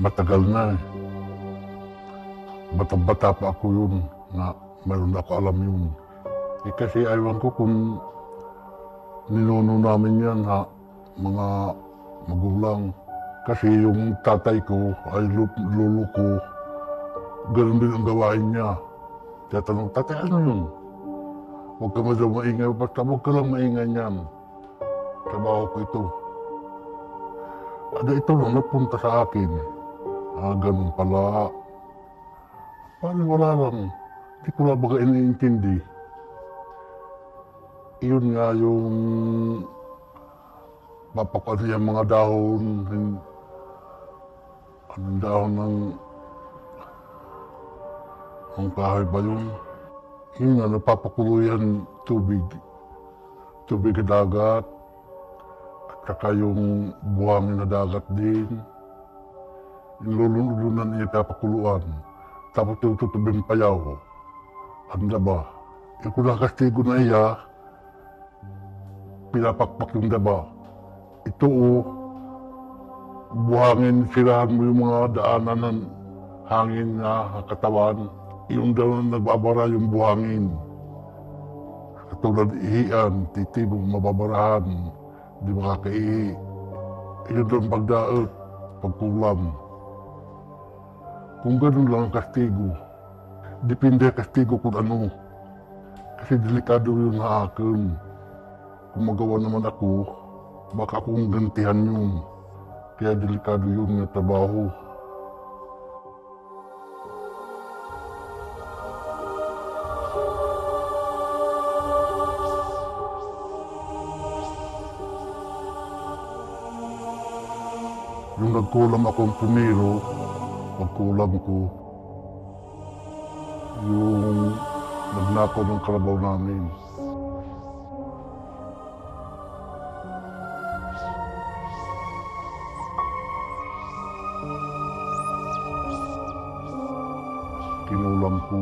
Matagal na eh. Bata-bata pa ako yun na mayroon ako alam yun. Eh kasi aywan ko kung ninuno namin yan ha, mga magulang. Kasi yung tatay ko ay lolo ko, ganun din ang gawain niya. Kaya tanong, tatay ano yun? Huwag ka daw maingay, basta huwag ka lang maingay niyan. Trabaho ko ito. Ada ito lang napunta sa akin. Ganun pala. Parang wala lang. Hindi ko lang baga iniintindi. Iyon nga yung papakuan niya mga dahon. Anong dahon ng kahoy ba yun? Yun nga, napapakulo yan tubig. Tubig na dagat. At saka yung buhangin na dagat din. Nilulunan niya papakuluan. Tapos tutubing payaw. Anda ba? Yung kung nakastigo na iya, pinapakpak yung daba. Ito buhangin, sirahan mo yung mga daanan ng hangin na katawan. Yung daw nagbabara yung buhangin. Katulad ihian, titibong mababarahan, di makakaihi. Yun doon pagdaot, pagkulam. Kung ganun lang ang kastigo, depende kastigo kung ano. Kasi delikado yun sa akin. Kung magawa naman ako, baka akong gantihan yun. Kaya delikado yun na trabaho. Yung nagkulam akong pumiro, pagkulam ko, yung nagnakaw ng kalabaw namin. Kinulam ko.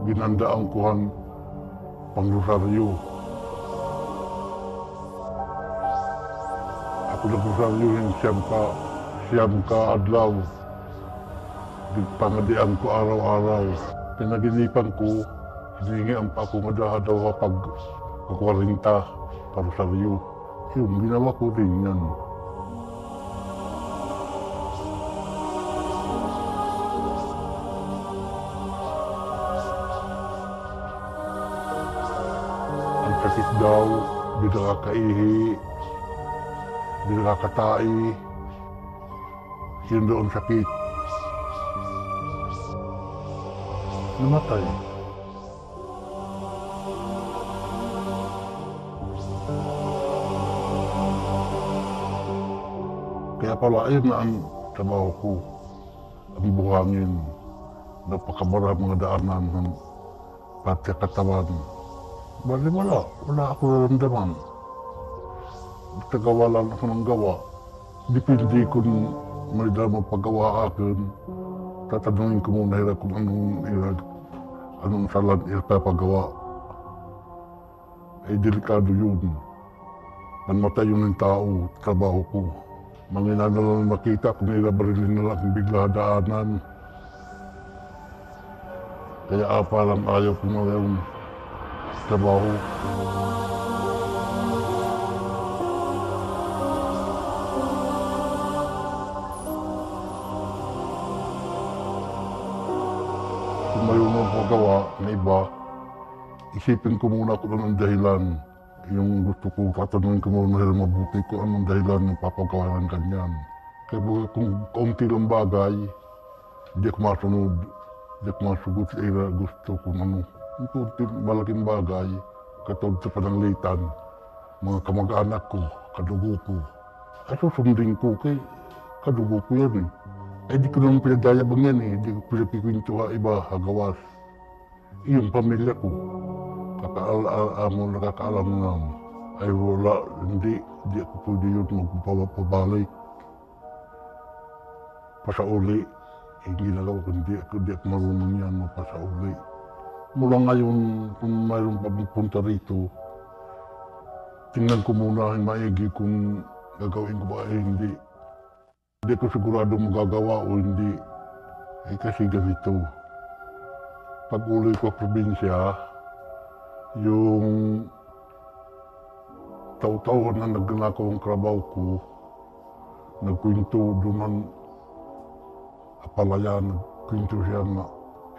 Ginandaan ko ang pangrosaryo. Ako nagrosaryo yung siyam ka adlaw. Pangadian ko araw-araw. Pinaginipan ko, hiningian pa ako daw pag 40 parosaryo. Yung ginawa ko rin yan. Ang sakit daw, di nakakaihi, di nakakatai. Yun doon sakit. Namatay. Kaya pala, ayun na ang trabaho ko. Ang buhangin. Napakabara mga daanan ng pati katawan. Bali wala ako naramdaman. Basta gawa lang ako ng gawa. Depende kung may dala magpagawa akin. Tatanungin ko muna hirap kung anong salan ipapagawa. Eh, delikado yun. Namatay yun ng tao, trabaho ko. Mangina na lang makita kung ilabarilin na lang bigla daanan. Kaya parang ayaw ko na yung trabaho. Kung mayroon akong magawa na iba, isipin ko muna kung anong dahilan. Yung gusto ko, tatanungin ko muna mabuti ko anong dahilan ng papagawa ng ganyan. Kaya kung kaunti lang bagay, hindi ako masunod. Hindi ako masugot sa gusto kung ano. Yung kaunti malaking bagay, katulad sa pananglitan, mga kamag-anak ko, kadugo ko. Ay susundin ko kay kadugo ko yan eh. Ay di ko naman pinagdayabang yan eh. Di ko pinakikwento ha iba, hagawas. Yung pamilya ko, nakakaalam na ay wala, hindi ako pwede yun magpapabalik. Pasauli, hindi nagawa ko, hindi ako marunong yan magpasauli. Mula ngayon, kung mayroon pa pupunta rito, tingnan ko muna ang maigi kung gagawin ko ba ay hindi. Hindi ko sigurado magagawa o hindi. Kasi ganito. Pag uli ko probinsya, yung taon-taon na nagnanakaw ang trabaho ko, nagkwento doon ang apalaya, nagkwento siya na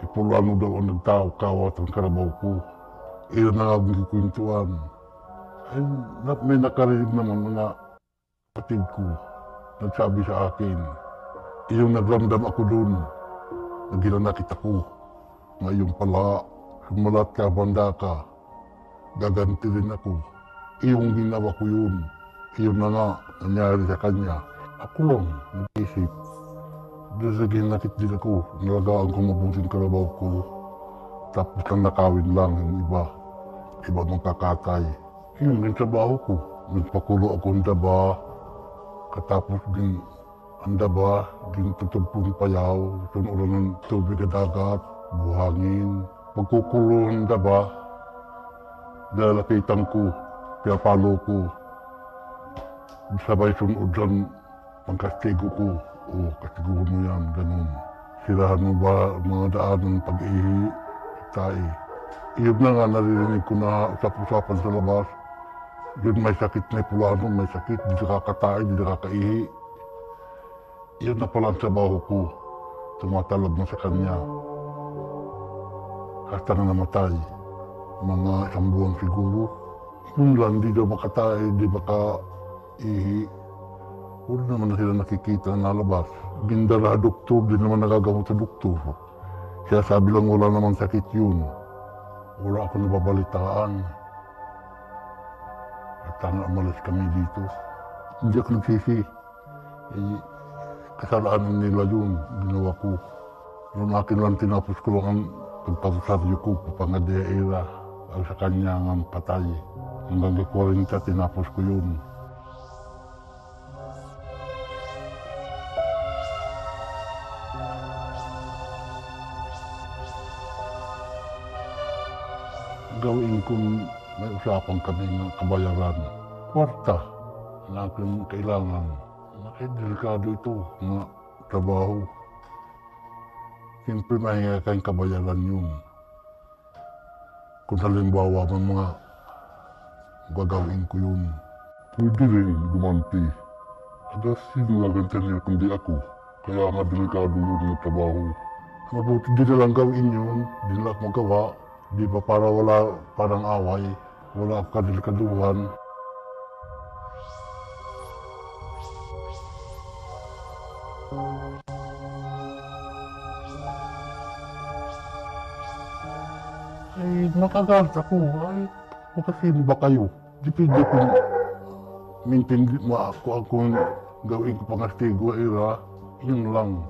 ipulano daw ang nagtao-kawat ang karabaw ko. Iyon na nga ang kikwentuhan. Ay, may nakarinig naman mga kapatid ko, nagsabi sa akin, iyong nagramdam ako doon, naginanakit ako. Ngayon pala, sumalat ka, banda ka, gaganti rin ako. Iyong ginawa ko yun. Iyon na nga, nangyari sa kanya. Ako lang, nag-isip. Dahil sa ginakit din ako, nalagaan ko mabuting karabaw ko. Tapos ang nakawin lang yung iba. Iba mong kakatay. Yun, yung trabaho ko. Nagpakulo ako ng daba. Katapos din ang daba, din tutugpong payaw. Tunuran ng tubig at dagat, buhangin. Pagkukulo ng daba, lalapitan ko, pinapalo ko. Sabay sunod dyan, ang kastigo ko. O, kastiguhan mo yan, ganun. Sirahan mo ba mga daan ng pag-ihi, tae. Iyon na nga, naririnig ko na usap-usapan sa labas. Yun may sakit na pulano, may sakit, di nakakatae, di nakakaihi. Iyon na pala ang trabaho ko. Tumatalab na sa kanya. Hasta na namatay. Mga isang buwan siguro. Yun lang, di daw makatae, di makaihi. Wala naman na sila nakikita na nalabas. Gindara doktor, di naman nagagamot sa doktor. Kaya sabi lang wala naman sakit yun. Wala ako nababalitaan. At sana umalis kami dito. Hindi ako nagsisi. Kasalanan nila yun, ginawa ko. Yung akin lang tinapos ko lang ang pagpapasaryo ko, papangadeira. Ang sa kanya ang patay. Hanggang 40 tinapos ko yun. Gawin kung may usapan kami ng kabayaran. Kwarta na aking kailangan. Delikado ito na trabaho. Siyempre mahinga kayong kabayaran yun. Kung halimbawa may mga gagawin ko yun. Pwede rin gumanti. Adas sino nagantan niya kundi ako. Kaya nga delikado yun na trabaho. Mabuti di na lang gawin yun. Di na ako magawa. Di ba para wala parang away, wala kadelikaduhan. Ay, nakagalit ako. Ay, makasino ba kayo? Depende kung maintindihan mo ako gawin ko pangastigo, ira, yun lang.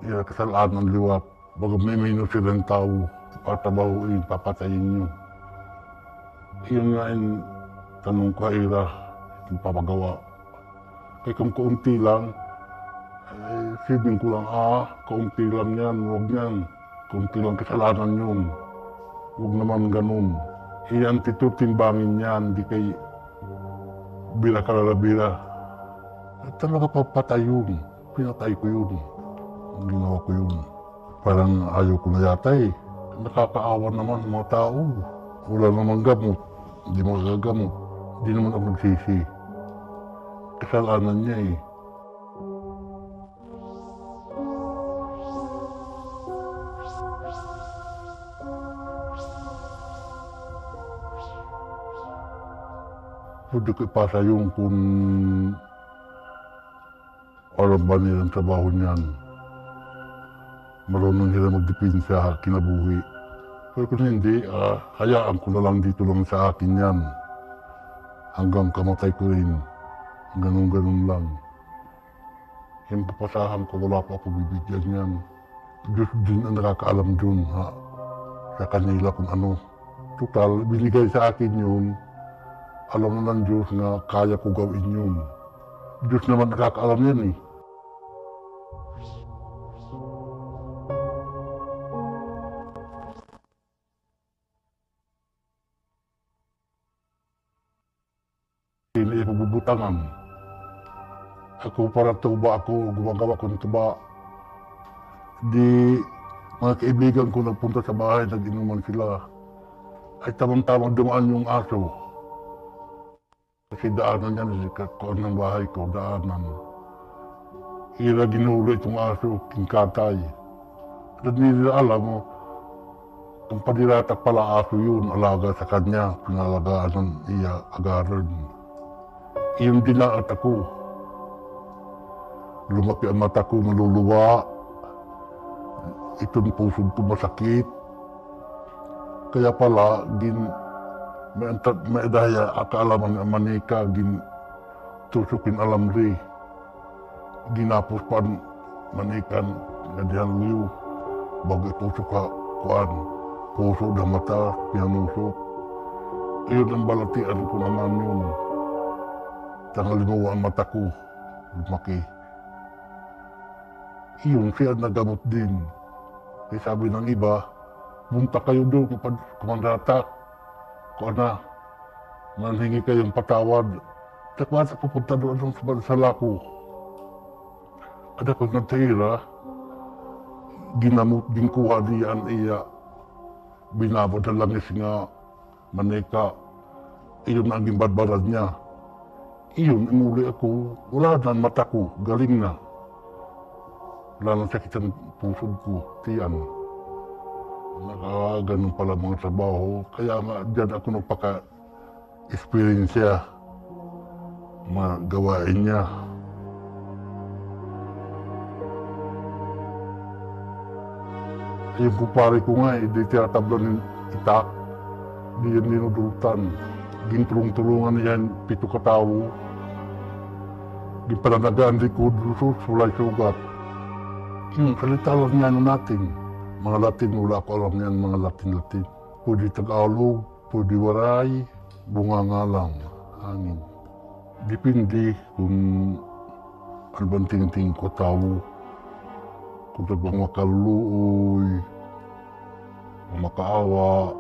Kasalanan liwat. Baga may minus silang tao. Patabahuin, papatayin nyo. Iyon nga yung tanong ko, Ira, yung papagawa. Kaya kung kaunti lang, sibing ko lang, kaunti lang yan, huwag yan. Kaunti lang kasalanan yun. Huwag naman ganun. Iyan timbangin yan, di kay bila kalalabira. Talaga papatay yun. Pinatay ko yun. Ginawa ko yun. Parang ayaw ko na yata eh. Nakakaawa naman mga tao. Wala namang gamot. Hindi magagamot. Hindi naman ako nagsisi. Kasalanan niya eh. Pwede ko ipasa yung kung alam ba nilang trabaho niyan. Marunong sila magdepensa sa kinabuhi. Pero kung hindi, hayaan ko na lang dito lang sa akin yan. Hanggang kamatay ko rin. Ganun-ganun lang. Yung papasahan ko, wala pa ako bibigyan yan. Diyos din ang nakakaalam dun, sa kanila kung ano. Total, binigay sa akin yun. Alam na ng Diyos na kaya ko gawin yun. Diyos naman nakakaalam yan eh. Hindi pagbubutangan. Ako para tuba ako, gumagawa ko ng tuba. Di mga kaibigan ko nagpunta sa bahay, nag-inuman sila. Ay tamang-tamang dumaan yung aso. Kasi daanan yan, kuan ng bahay ko, daanan. Ira ginulo itong aso, kingkatay. At hindi nila alam mo, kung padiratak pala aso yun, alaga sa kanya, pinalagaan ng iya, agaran. Iyon dinaat ako. Lumaki ang mata ko, naluluwa. Itong pusod ko masakit. Kaya pala, may daya akaalaman ng manika, tusukin alam rin. Ginapos pa manikan, ngadihan liw. Bago itusok ka, kuan, puso na mata, pinanusok. Iyon ang balatian ko naman yun. Tangalimawa ang mata ko, lumaki. Iyon siya nagamot din. Kaya sabi ng iba, punta kayo doon kapag kumandatak. Kung na, manhingi kayong patawad. Takbat ako punta doon sa bansala ko. At ako nagtira, ginamot din kuha diyan iya. Binabot na langis nga maneka. Iyon ang gimbadbarad niya. Iyon, imuli ako. Wala na ang mata ko, galing na. Wala nang sakit ang pusod ko, tiyan. Ganun pala mga trabaho. Kaya nga, dyan ako nagpaka-experience siya. Magawain niya. Yung kumpare ko nga, di tinatabla ng itak. Di yan dinudulutan. Gintrung-tulungan niya yung 7 katao. Ginpananagaan di ko dusos, wala sugat. Yung salita lang yan natin. Mga Latin, wala ko alam yan, mga Latin-Latin. Pwede Tagalog, pwede waray, bunga nga lang, hangin. Depende kung ano bang tingin ko tao. Kung talagang makaluoy, makaawa.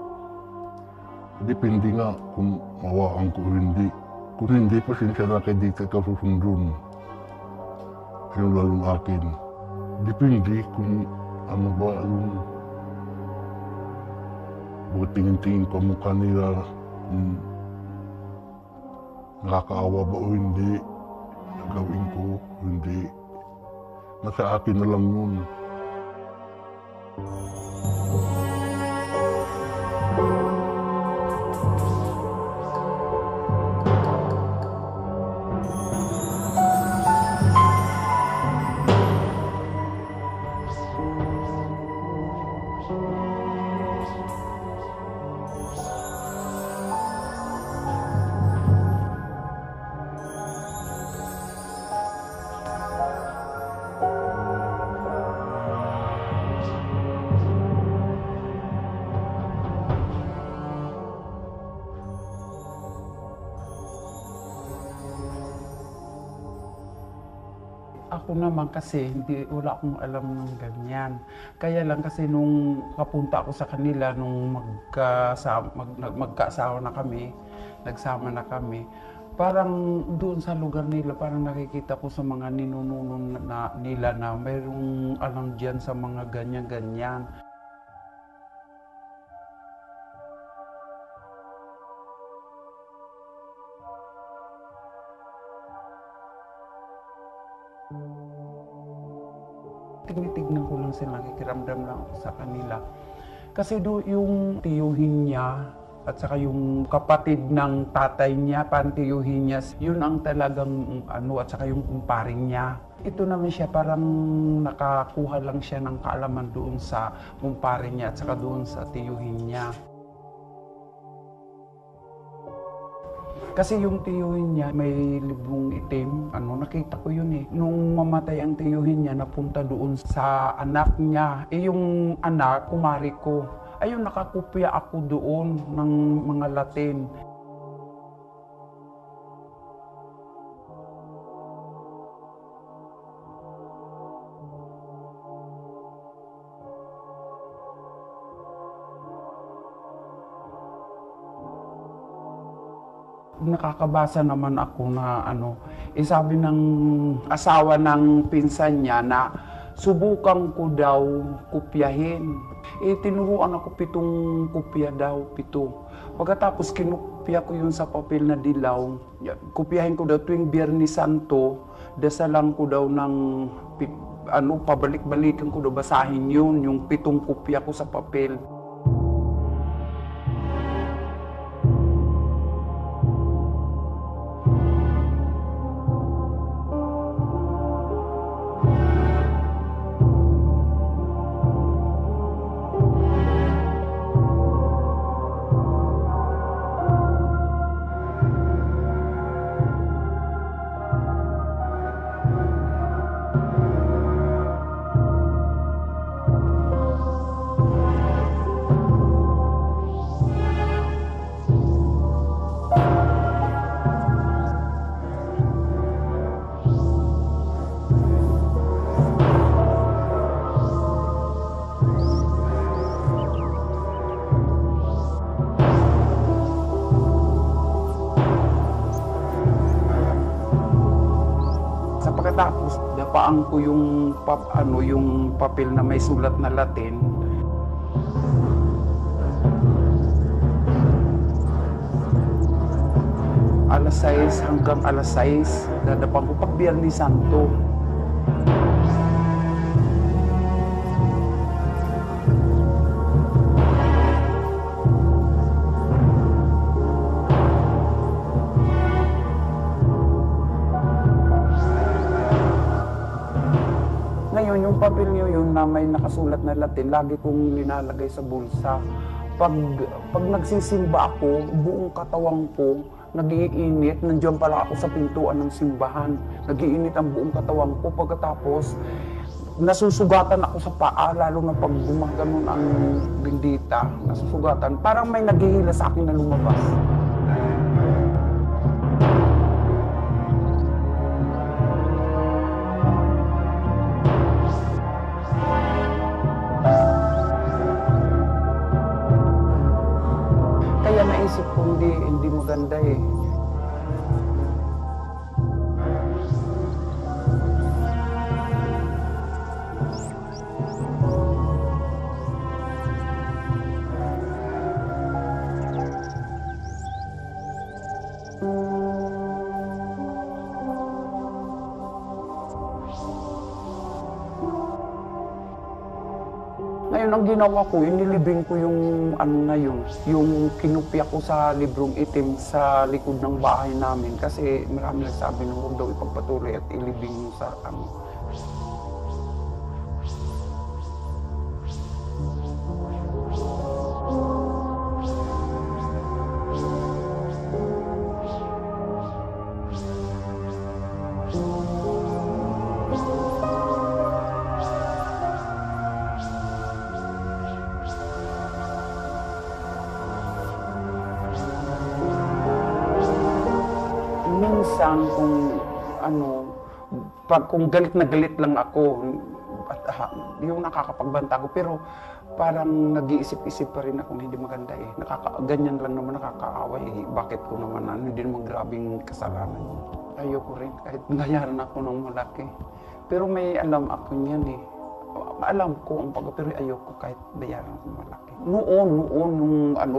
Depende nga kung mawaan ko o hindi. Kung hindi, pasensya na kay dito ka susundun. Yung lalong akin. Depende kung ano ba yung tingin-tingin ko mukha nila, nakakaawa ba o hindi, nagawin ko o hindi. Nasa akin na lang yun. Ako naman kasi wala akong alam ng ganyan. Kaya lang kasi nung kapunta ako sa kanila, nung magkaasawa na kami, nagsama na kami, parang doon sa lugar nila, parang nakikita ko sa mga ninununo nila na mayroong alam dyan sa mga ganyan-ganyan. Tinitignan ko lang sila, nakikiramdam lang ako sa kanila. Kasi yung tiyuhin niya at saka yung kapatid ng tatay niya, pantiyuhin niya, yun ang talagang at saka yung kumparing niya. Ito naman siya, parang nakakuha lang siya ng kaalaman doon sa kumparing niya at saka doon sa tiyuhin niya. Kasi yung tiyuhin niya, may librong itim. Nakita ko yun eh. Nung mamatay ang tiyuhin niya, napunta doon sa anak niya. Yung anak, kumari ko. Ayun, nakakopya ako doon ng mga Latin. Nakakabasa naman ako na sabi ng asawa ng pinsan niya na subukan ko daw kopyahin. Tinuruan ako 7 kopya daw, 7. Pagkatapos kinopya ko yun sa papel na dilaw, kopyahin ko daw tuwing Biyernes Santo, dasalan ko daw ng pabalik-balikan ko daw basahin yun, yung 7 kopya ko sa papel. Tapos dapaan ko yung yung papel na may sulat na Latin. Alas 6 hanggang alas 6, dadapaan ko pag Biyernes Santo. Ngayon, yung papel nyo yun na may nakasulat na Latin, lagi kong linalagay sa bulsa. Pag nagsisimba ako, buong katawan ko, nag-iinit, nandiyan pala ako sa pintuan ng simbahan. Nag-iinit ang buong katawan ko. Pagkatapos, nasusugatan ako sa paa, lalo na pag gumaganon ang bindita, nasusugatan. Parang may naghihila sa akin na lumabas. Kaya naisip ko hindi maganda eh. Ngayon, ang ginawa ko, inilibing ko yung yung kinupya ko sa librong itim sa likod ng bahay namin. Kasi marami nagsabi na huwag daw ipagpatuloy at ilibing yung sa minsan kung galit na galit lang ako, yung nakakapagbanta ko, pero parang nag-iisip-isip pa rin ako na hindi maganda eh. Ganyan lang naman nakakaaway eh. Bakit ko naman hindi naman grabing kasalanan yun. Ayoko rin, kahit nayaran ako ng malaki. Pero may alam ako niyan eh. Alam ko ang pero ayoko kahit bayaran ako malaki. Noon,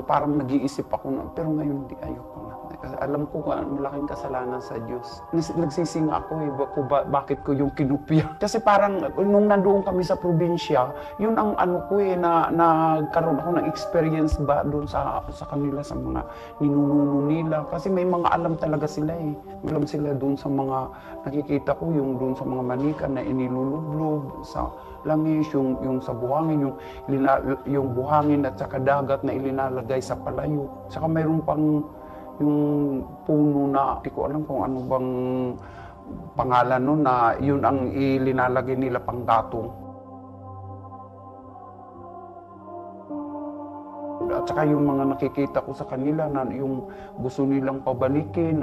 parang nag-iisip ako na, pero ngayon hindi, ayoko na. Kasi alam ko malaking kasalanan sa Diyos. Nagsisinga ako eh, bakit ko yung kinupya. Kasi parang nung nandoon kami sa probinsya, yun ang ko eh, nagkaroon ako ng experience ba doon sa kanila, sa mga ninununo nila. Kasi may mga alam talaga sila eh. Alam sila doon sa mga nakikita ko, yung doon sa mga manika na inilulublob sa langis, yung sa buhangin, yung buhangin at saka dagat na ilinalagay sa palayo. Saka mayroon pang yung puno na, hindi ko alam kung ano bang pangalan nun, na yun ang ilinalagay nila pang gatong. At saka yung mga nakikita ko sa kanila na yung gusto nilang pabalikin,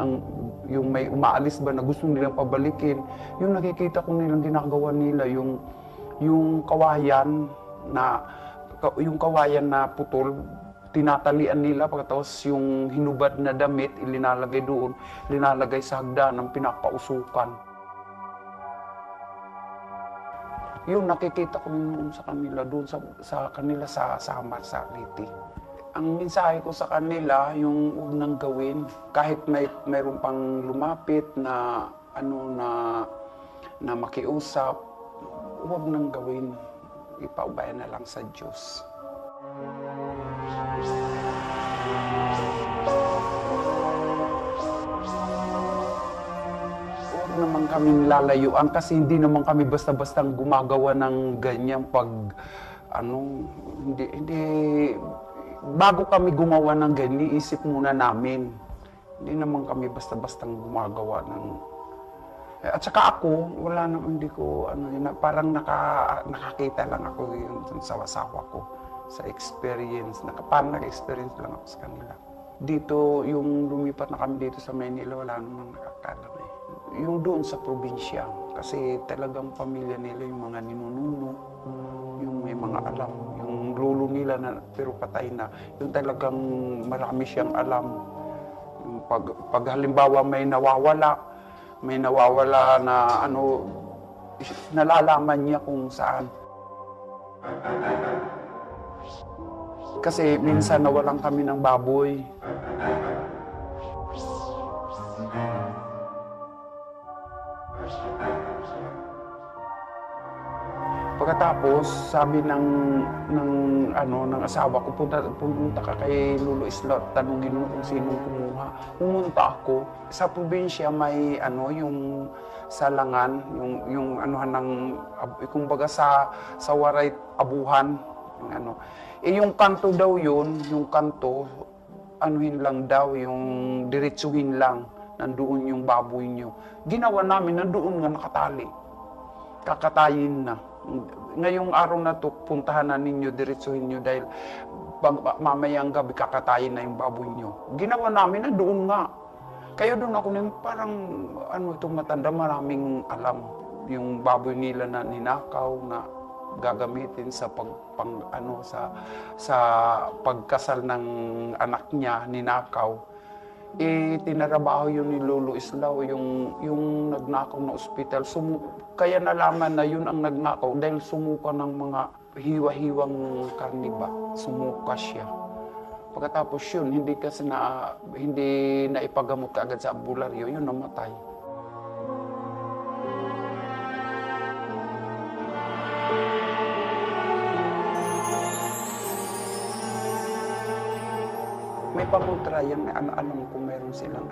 yung may umaalis ba na gusto nilang pabalikin, yung nakikita ko nilang ginagawa nila, yung kawayan na putol, tinatalian nila, pagkatapos yung hinubad na damit, ilinalagay doon, linalagay sa hagdanan, pinapausukan. Yun, nakikita ko yun sa kanila, doon sa kanila sa Samar, sa Liti. Ang mensahe ko sa kanila, yung huwag nang gawin, kahit mayroon pang lumapit na, na makiusap, huwag nang gawin, ipaubayan na lang sa Diyos. Huwag naman kaming lalayuan kasi hindi naman kami basta-bastang gumagawa ng ganyan pag hindi bago kami gumawa ng ganyan, iisip muna namin. Hindi naman kami basta-bastang gumagawa ng at saka ako, wala naman, hindi ko, parang nakakita lang ako yun sa asawa ko, sa experience, parang naka-experience lang ako sa kanila. Dito, yung lumipat na kami dito sa Maynila, wala namang nakakalam eh. Yung doon sa probinsya, kasi talagang pamilya nila, yung mga ninununo, yung may mga alam, yung lolo nila na pero patay na, yung talagang marami siyang alam. Yung pag halimbawa may nawawala na nalalaman niya kung saan. Kasi minsan nawalan kami ng baboy. Pagkatapos, sabi ng asawa ko, pumunta ka kay Lolo Isla, tanungin mo kung sinong kumuha. Pumunta ako. Sa probinsya may yung salangan, yung kumbaga sa waray abuhan, yung kanto daw yun, yung kanto, lang daw, yung diretsuhin lang, nandoon yung baboy nyo. Ginawa namin, nandoon nga nakatali. Kakatayin na. Ngayong araw na to, puntahan na ninyo, diretsuhin nyo dahil mamayang gabi kakatayin na yung baboy nyo. Ginawa namin na doon nga. Kaya doon ako parang itong matanda, maraming alam. Yung baboy nila na ninakaw na gagamitin sa sa pagkasal ng anak niya, ninakaw. Tinarabaho yun ni Lolo Islao, yung nagnakaw na ospital. Kaya nalaman na yun ang nagnakaw dahil sumuka ng mga hiwa-hiwang karniba. Sumuka siya. Pagkatapos yun, hindi na ipagamot kaagad sa albularyo, yun namatay. May pamutra yan, alam ko meron silang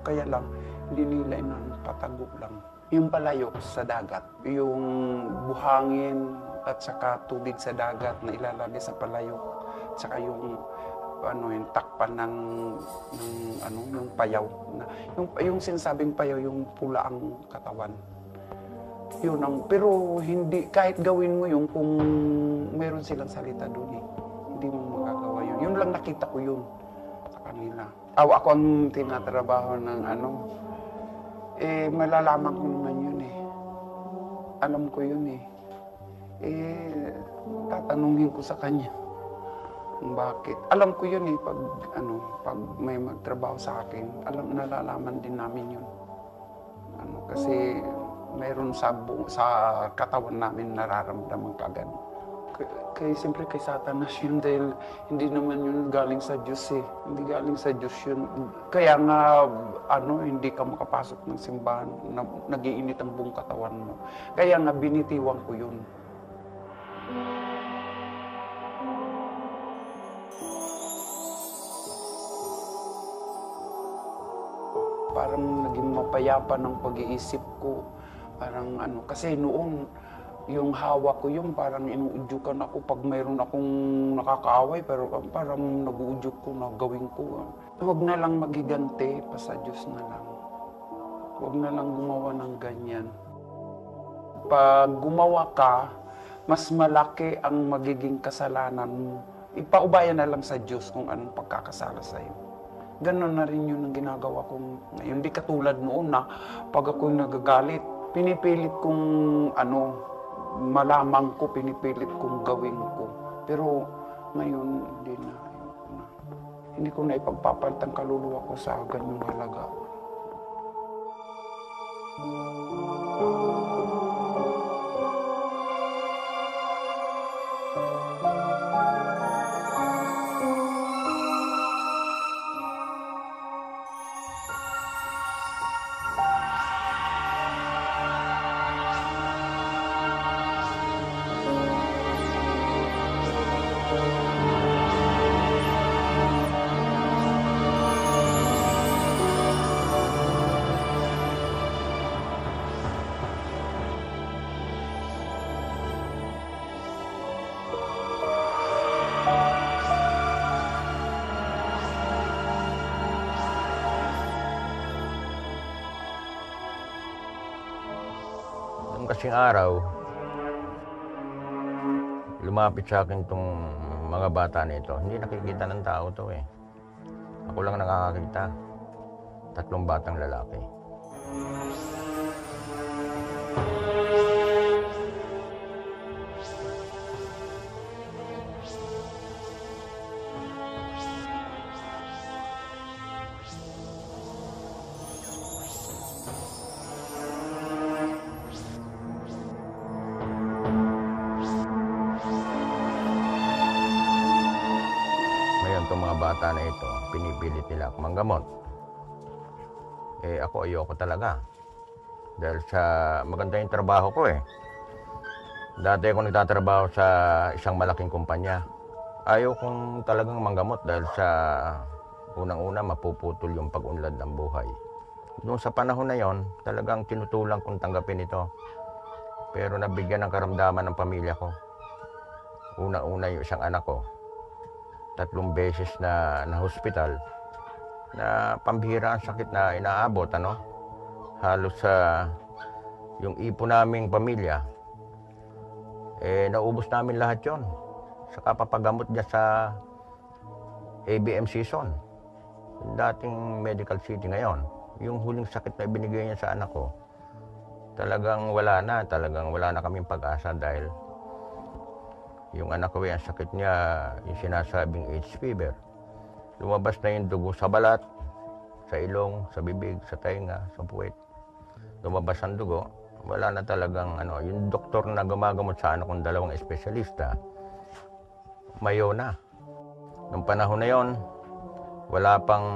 kaya lang, hindi nila patago lang. Yung palayok sa dagat, yung buhangin at saka tubig sa dagat na ilalagay sa palayok, at saka yung takpan ng yung payaw. Yung sinasabing payaw, yung pula ang katawan. Pero hindi, kahit gawin mo yun kung meron silang salita doon hindi mo magagawa yun. Yun lang nakita ko yun sa kanila. Ako ang tinatrabaho ng malalaman ko naman yun Alam ko yun tatanungin ko sa kanya kung bakit. Alam ko yun pag may magtrabaho sa akin, nalalaman din namin yun. Kasi mayroon sa katawan namin nararamdaman kagad. Siyempre kay Satanas yun dahil hindi naman yun galing sa Diyos Hindi galing sa Diyos yun. Kaya nga, hindi ka makapasok ng simbahan, nag-iinit ang buong katawan mo. Kaya nga, binitiwan ko yun. Parang naging mapayapa ng pag-iisip ko. Parang kasi noon, yung hawak ko yun, parang inuudyukan ako pag mayroon akong nakakaaway, pero parang nag-uudyok ko na gawin ko. Huwag na lang magiganti, sa Diyos na lang. Huwag na lang gumawa ng ganyan. Pag gumawa ka, mas malaki ang magiging kasalanan mo. Ipaubayan na lang sa Diyos kung anong pagkakasala sa'yo. Ganon na rin yun ang ginagawa ko ngayon. Hindi katulad noon na pag ako'y nagagalit, pinipilit kong malamang ko, pinipilit kong gawin ko. Pero ngayon, hindi na. na. Hindi ko na ipagpapalit ang kaluluwa ko sa ganyang halaga. Nung kasing araw, lumapit sa akin tong mga bata nito. Hindi nakikita ng tao to eh. Ako lang nakakakita. 3 batang lalaki. Itong mga bata na ito, pinipilit nila ako manggamot. Eh ako ayoko talaga. Dahil sa maganda yung trabaho ko eh. Dati ako nagtatrabaho sa isang malaking kumpanya. Ayaw kong talagang manggamot dahil sa unang-una mapuputol yung pag-unlad ng buhay. Noong sa panahon na yon, talagang tinutulang kong tanggapin ito. Pero nabigyan ng karamdaman ng pamilya ko. Una-una yung isang anak ko. 3 beses na hospital na pambihira ang sakit na inaabot, ano? Halos sa yung ipon naming pamilya, eh naubos namin lahat yon. Saka papagamot niya sa ABM season, yung dating medical city ngayon. Yung huling sakit na ibinigay niya sa anak ko, talagang wala na kaming pag-asa dahil yung anak ko, yung sakit niya, yung sinasabing H fever. Lumabas na yung dugo sa balat, sa ilong, sa bibig, sa tainga, sa puwet. Lumabas ang dugo, wala na talagang yung doktor na gumagamot sa anak kong 2 espesyalista, mayo na. Nung panahon na yon, wala pang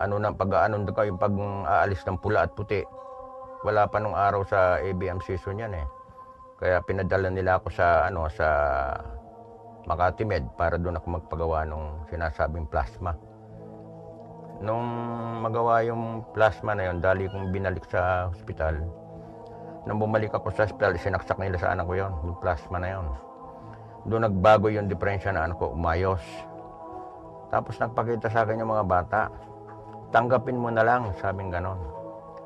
yung pag-aalis ng pula at puti. Wala pa nung araw sa ABM season yan eh. Kaya pinadala nila ako sa Makati Med para doon ako magpagawa ng sinasabing plasma. Nung magawa yung plasma na yon, dali kong binalik sa hospital. Nung bumalik ako sa hospital, sinaksak nila sa anak ko yon, yung plasma na yon. Doon nagbago yung diferensya na anak ko, umayos. Tapos nagpakita sa akin yung mga bata, tanggapin mo na lang, sabing ganon.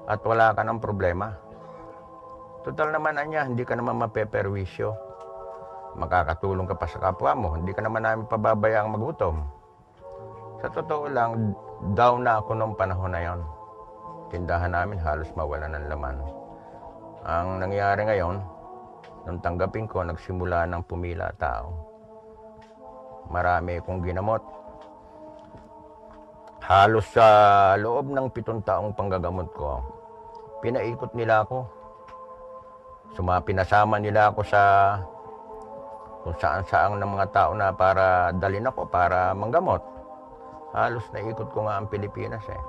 At wala ka ng problema. Total naman hindi ka naman mapeperwisyo. Makakatulong ka pa sa kapwa mo, hindi ka naman namin pababayaang magutom. Sa totoo lang, down na ako noong panahon na yon. Tindahan namin halos mawala ng laman. Ang nangyari ngayon, nung tanggapin ko, nagsimula ng pumila tao. Marami kong ginamot. Halos sa loob ng 7 taong panggagamot ko, pinaikot nila ako. Pinasama nila ako sa kung saan-saan ng mga tao na para dalhin ako, para manggamot. Halos naikot ko nga ang Pilipinas eh.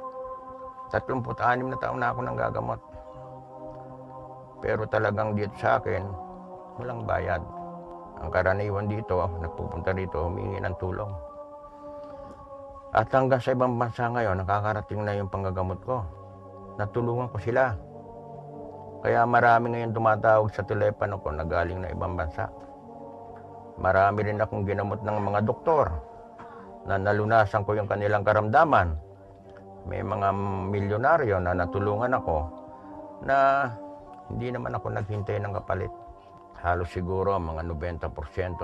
36 na taon na ako nang gagamot. Pero talagang dito sa akin, walang bayad. Ang karaniwan dito, nagpupunta dito, humingi ng tulong. At hanggang sa ibang bansa ngayon, nakakarating na yung panggagamot ko. Natulungan ko sila. Kaya marami ngayon tumatawag sa telepono ko na galing na ibang bansa. Marami rin akong ginamot ng mga doktor na nalunasan ko yung kanilang karamdaman. May mga milyonaryo na natulungan ako na hindi naman ako naghintay ng kapalit. Halos siguro mga 90%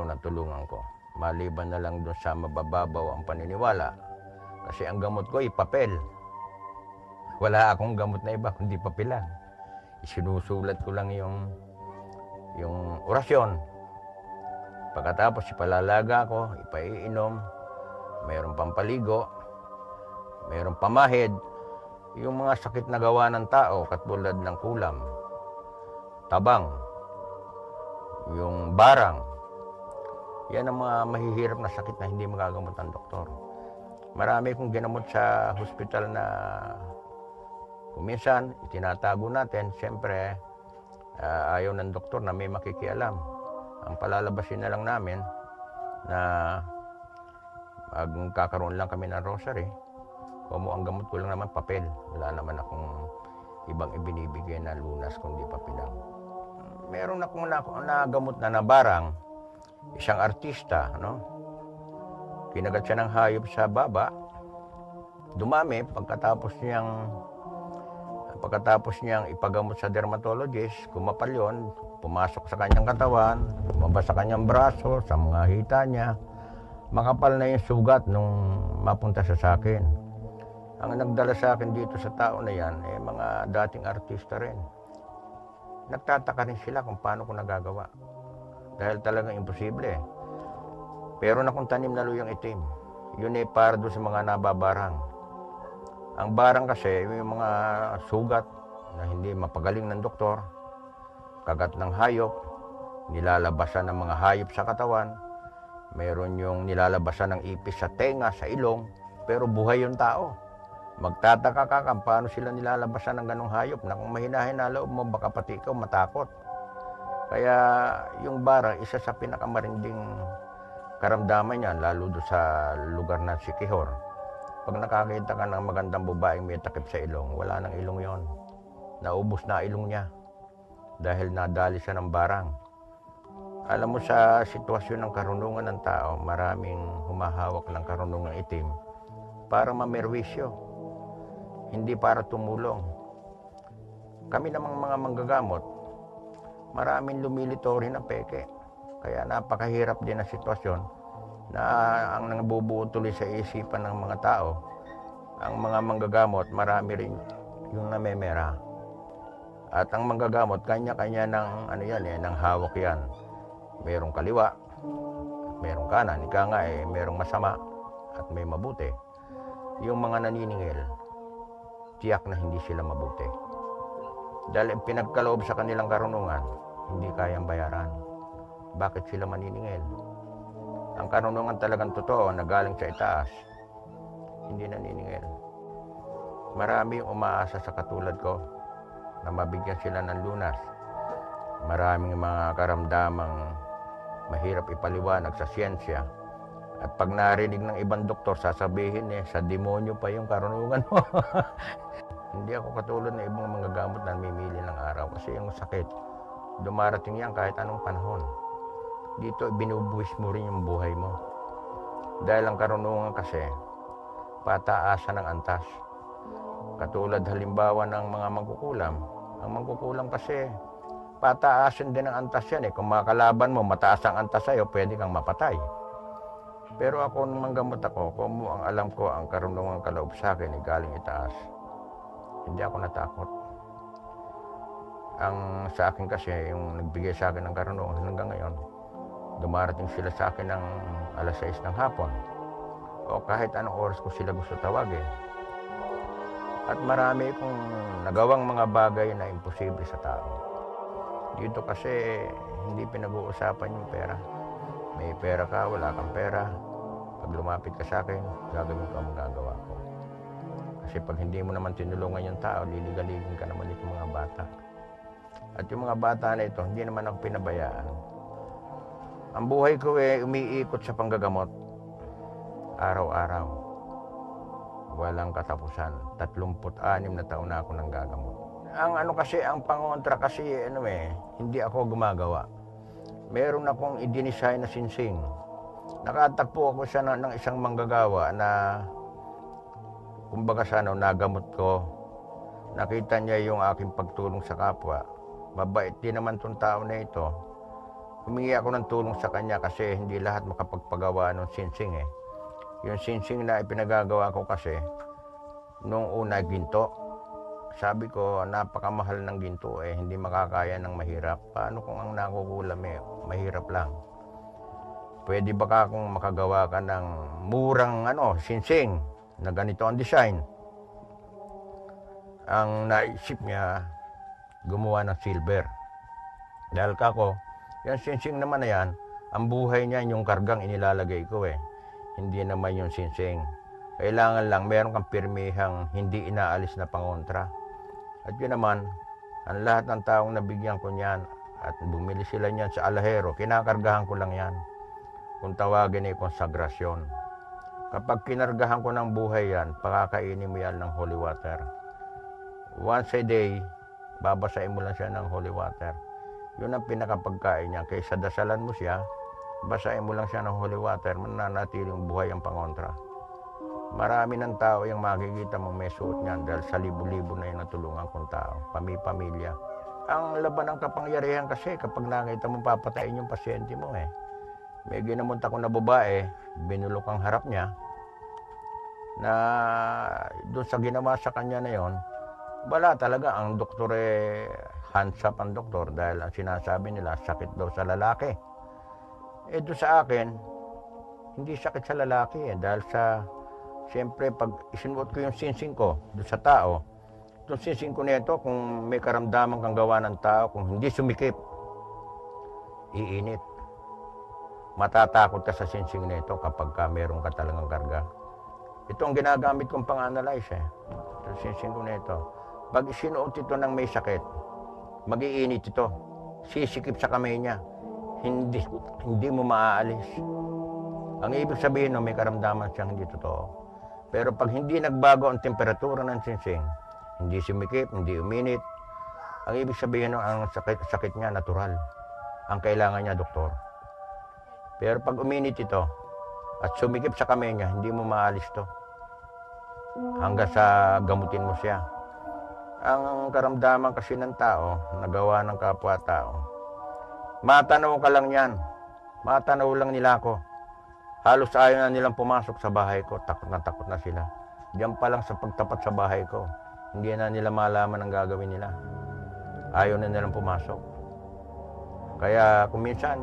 natulungan ko. Maliban na lang doon sa mabababaw ang paniniwala. Kasi ang gamot ko ay papel. Wala akong gamot na iba kundi papilan. Isinusulat ko lang yung orasyon. Pagkatapos ipalalaga ko, ipaiinom, mayroong pampaligo, mayroong pamahid, yung mga sakit na gawa ng tao katulad ng kulam, tabang, yung barang. Yan ang mga mahihirap na sakit na hindi magagamot ng doktor. Marami kong ginamot sa hospital na kuminsan itinatago natin. Siyempre, ayaw ng doktor na may makikialam. Ang palalabasin na lang namin na magkakaroon lang kami ng rosary. Kung ang gamot ko lang naman papel. Wala naman akong ibang ibinibigay na lunas kundi papilang. Meron akong nagamot na barang, isang artista, no? Kinagat siya ng hayop sa baba, dumami pagkatapos niyang ipagamot sa dermatologist, kumapal yun, pumasok sa kanyang katawan, lumabas sa kanyang braso, sa mga hita niya, makapal na yung sugat nung mapunta sa akin. Ang nagdala sa akin dito sa tao na yan, mga dating artista rin. Nagtataka rin sila kung paano ko nagagawa. Dahil talagang imposible. Pero na kung tanim na luyang itim, yun para doon sa mga nababarang. Ang barang kasi, yung mga sugat na hindi mapagaling ng doktor, kagat ng hayop, nilalabasan ng mga hayop sa katawan, meron yung nilalabasan ng ipis sa tenga, sa ilong, pero buhay yung tao. Magtataka ka kung paano sila nilalabasan ng ganong hayop na kung mahina-hina loob mo, baka pati ikaw matakot. Kaya yung barang, isa sa pinakamarinding karamdaman niya, lalo doon sa lugar na Siquijor. Pag nakakita ka ng magandang babaeng may takip sa ilong, wala nang ilong yon. Naubos na ilong niya dahil nadali siya ng barang. Alam mo, sa sitwasyon ng karunungan ng tao, maraming humahawak ng karunungang itim para mamerwisyo, hindi para tumulong. Kami namang mga manggagamot, maraming lumilito rin ng peke. Kaya napakahirap din ang sitwasyon na ang nabubuo tuloy sa isipan ng mga tao, ang mga manggagamot, marami rin yung namemera. At ang manggagamot, kanya-kanya ng ng hawak yan. Merong kaliwa, merong kanan, ika nga merong masama at may mabuti. Yung mga naniningil, tiyak na hindi sila mabuti. Dahil pinagkaloob sa kanilang karunungan, hindi kayang bayaran. Bakit sila maniningil? Ang karunungan talagang totoo na galing sa itaas, hindi naniningil. Marami yung umaasa sa katulad ko na mabigyan sila ng lunas. Maraming mga karamdamang mahirap ipaliwanag sa siyensya. At pag narinig ng ibang doktor, sasabihin sa demonyo pa yung karunungan mo. Hindi ako katulad ng ibang mga gamot na mimili ng araw kasi yung sakit, dumarating yan kahit anong panahon. Dito, binubuwis mo rin yung buhay mo. Dahil ang karunungan kasi, pataasan ng antas. Katulad halimbawa ng mga mangkukulam. Ang mangkukulam kasi, pataasan din ang antas yan. Kung makalaban mo, mataas ang antas sa'yo, pwede kang mapatay. Pero ako, nung manggamot ako, kung ang alam ko, ang karunungan kaloob sa akin, galing itaas. Hindi ako natakot. Ang sa akin kasi, yung nagbigay sa akin ng karunungan hanggang ngayon, dumarating sila sa akin ng alas 6 ng hapon o kahit anong oras ko sila gusto tawagin. At marami kong nagawang mga bagay na imposible sa tao. Dito kasi hindi pinag-uusapan yung pera. May pera ka, wala kang pera. Pag lumapit ka sa akin, gagawin ko ang magagawa ko. Kasi pag hindi mo naman tinulungan yung tao, liligaligin ka naman itong mga bata. At yung mga bata na ito, hindi naman ako pinabayaan. Ang buhay ko umiikot sa panggagamot. Araw-araw. Walang katapusan. 36 na taon na ako nang gagamot. Ang pangontra kasi, hindi ako gumagawa. Meron akong i-design na sinsing. Nakatagpo ako ng isang manggagawa na, kumbaga nagamot ko. Nakita niya yung aking pagtulong sa kapwa. Mabait din naman tong tao na ito. Humingi ako ng tulong sa kanya kasi hindi lahat makapagpagawa ng sinsing Yung sinsing na ipinagagawa ko kasi, nung una ginto. Sabi ko, napakamahal ng ginto hindi makakaya ng mahirap. Paano kung ang nakukulam mahirap lang? pwede ba ka kung makagawa ka ng murang sinsing na ganito ang design? Ang naisip niya, gumawa ng silver. Dahil kako, yung sinsing naman na yan, ang buhay niya yung kargang inilalagay ko eh. Hindi naman yung sinsing. Kailangan lang meron kang pirmihang hindi inaalis na pangontra. At yun naman, ang lahat ng taong nabigyan ko niyan at bumili sila niyan sa alahero, kinakargahan ko lang yan. Kung tawagin ay konsagrasyon. Kapag kinargahan ko ng buhay yan, pakakainin mo yan ng holy water. Once a day, babasahin mo lang siya ng holy water. Yun ang pinakapagkain niya. Kaysa dasalan mo siya, basahin mo lang siya ng holy water, mananatiling buhay ang pangontra. Marami ng tao yung makikita mong may suot niyan dahil sa libo-libo na yung natulungan kong tao, pamilya. Ang laban ng kapangyarihan kasi kapag nakita mong papatayin yung pasyente mo eh. May ginamot ako na babae, binulok ang harap niya, na doon sa ginawa sa kanya na yon, wala talaga. Ang doktor hands up ang doktor dahil ang sinasabi nila sakit daw sa lalaki. Doon sa akin, hindi sakit sa lalaki dahil sa, siyempre pag isinuot ko yung sinsing ko doon sa tao, itong sinsing ko nito, kung may karamdaman kang gawa ng tao, kung hindi sumikip, iinit. Matatakot ka sa sinsing nito kapag meron ka talagang karga. Ito ang ginagamit kong pang-analyze Itong sinsing ko nito. Pag isinuot ito ng may sakit, mag-iinit ito. Sisikip sa kamay niya. Hindi mo maaalis. Ang ibig sabihin may karamdaman siyang hindi totoo. Pero pag hindi nagbago ang temperatura ng sinsing, hindi sumikip, hindi uminit, ang ibig sabihin ang sakit niya natural. Ang kailangan niya, doktor. Pero pag uminit ito at sumikip sa kamay niya, hindi mo maalis to. Hanggang sa gamutin mo siya. Ang karamdaman kasi ng tao, nagawa ng kapwa-tao, matanaw ka lang yan. Matanaw lang nila ako. Halos ayaw na nilang pumasok sa bahay ko. Takot na sila. Diyan pa lang sa pagtapat sa bahay ko, hindi na nila malaman ang gagawin nila. Ayaw na nilang pumasok. Kaya kung minsan,